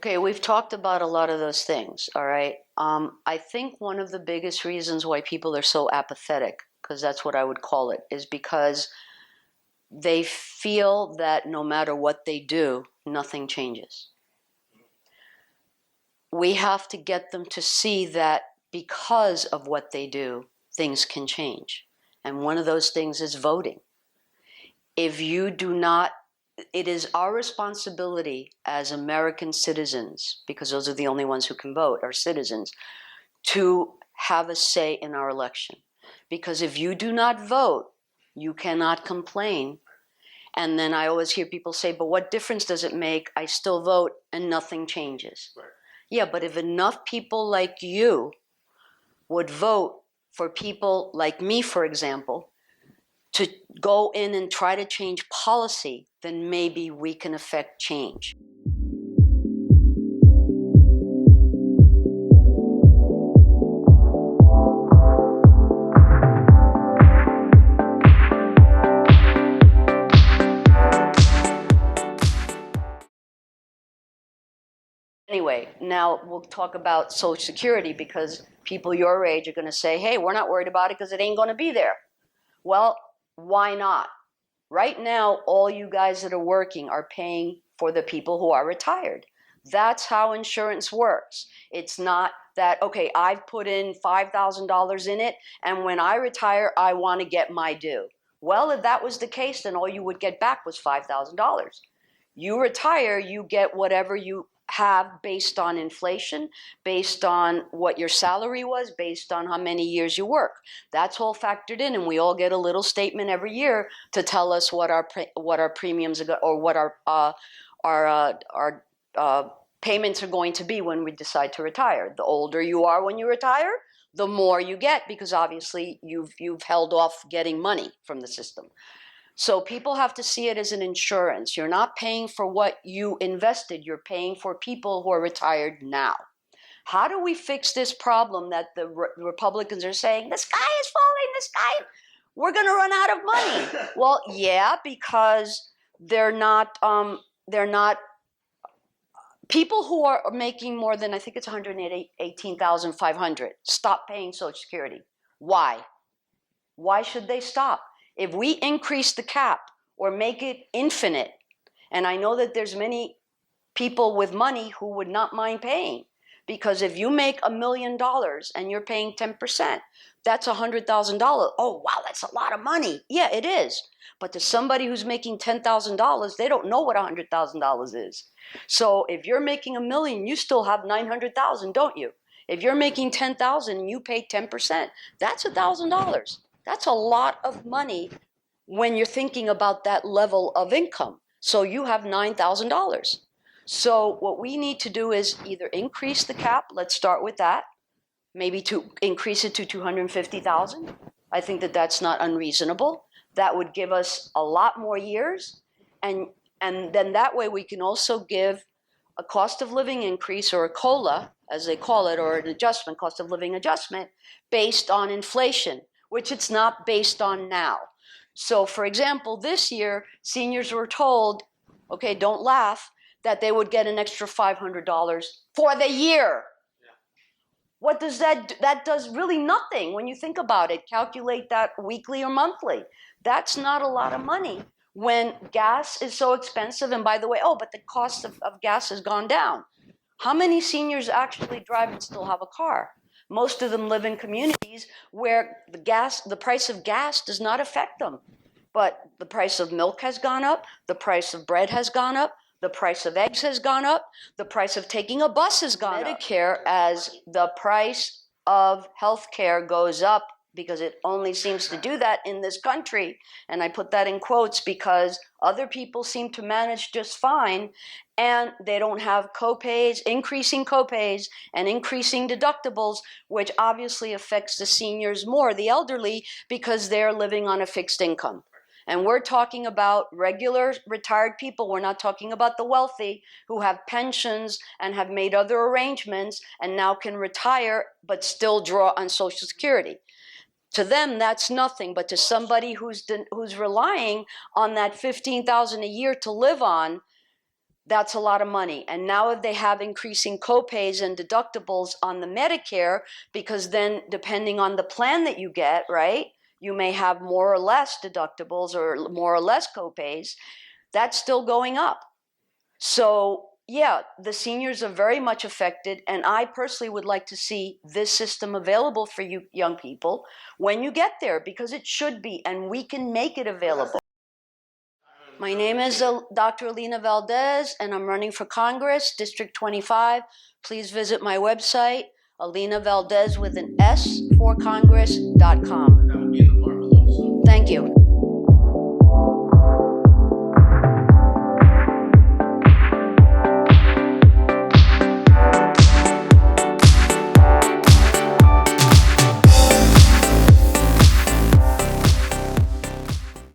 Okay, we've talked about a lot of those things, all right? I think one of the biggest reasons why people are so apathetic, because that's what I would call it, is because they feel that no matter what they do, nothing changes. We have to get them to see that because of what they do, things can change. And one of those things is voting. If you do not, it is our responsibility as American citizens, because those are the only ones who can vote, are citizens, to have a say in our election. Because if you do not vote, you cannot complain. And then I always hear people say, but what difference does it make? I still vote and nothing changes. Right. Yeah, but if enough people like you would vote for people like me, for example, to go in and try to change policy, then maybe we can affect change. Anyway, now we'll talk about Social Security, because people your age are going to say, hey, we're not worried about it because it ain't going to be there. Well, why not? Right now, all you guys that are working are paying for the people who are retired. That's how insurance works. It's not that, okay, I've put in $5,000 in it, and when I retire, I want to get my due. Well, if that was the case, then all you would get back was $5,000. You retire, you get whatever you have based on inflation, based on what your salary was, based on how many years you work. That's all factored in, and we all get a little statement every year to tell us what our premiums are, or what our payments are going to be when we decide to retire. The older you are when you retire, the more you get, because obviously you've held off getting money from the system. So people have to see it as an insurance. You're not paying for what you invested. You're paying for people who are retired now. How do we fix this problem that the Republicans are saying, the sky is falling, the sky, we're going to run out of money? Well, yeah, because they're not people who are making more than, I think it's 118,500, stop paying Social Security. Why? Why should they stop? If we increase the cap or make it infinite, and I know that there's many people with money who would not mind paying, because if you make $1 million and you're paying 10%, that's $100,000. Oh, wow, that's a lot of money. Yeah, it is. But to somebody who's making $10,000, they don't know what $100,000 is. So if you're making $1 million, you still have 900,000, don't you? If you're making 10,000 and you pay 10%, that's $1,000. That's a lot of money when you're thinking about that level of income. So you have $9,000. So what we need to do is either increase the cap, let's start with that, maybe to increase it to 250,000. I think that that's not unreasonable. That would give us a lot more years, and then that way we can also give a cost of living increase, or a COLA, as they call it, or an adjustment, cost of living adjustment, based on inflation, which it's not based on now. So for example, this year, seniors were told, okay, don't laugh, that they would get an extra $500 for the year. What does that do? That does really nothing when you think about it. Calculate that weekly or monthly. That's not a lot of money when gas is so expensive. And by the way, oh, but the cost of gas has gone down. How many seniors actually drive and still have a car? Most of them live in communities where the price of gas does not affect them. But the price of milk has gone up, the price of bread has gone up, the price of eggs has gone up, the price of taking a bus has gone up. Medicare, as the price of healthcare goes up, because it only seems to do that in this country, and I put that in quotes because other people seem to manage just fine, and they don't have copays, increasing copays and increasing deductibles, which obviously affects the seniors more, the elderly, because they're living on a fixed income. And we're talking about regular retired people. We're not talking about the wealthy who have pensions and have made other arrangements and now can retire but still draw on Social Security. To them, that's nothing, but to somebody who's relying on that $15,000 a year to live on, That's a lot of money. And now if they have increasing copays and deductibles on the Medicare, because then depending on the plan that you get, right, you may have more or less deductibles or more or less copays, that's still going up. So yeah, the seniors are very much affected, and I personally would like to see this system available for you young people when you get there, because it should be, and we can make it available. My name is Dr. Alina Valdes, and I'm running for Congress, District 25. Please visit my website, Alina Valdes with an S for Congress.com. Thank you.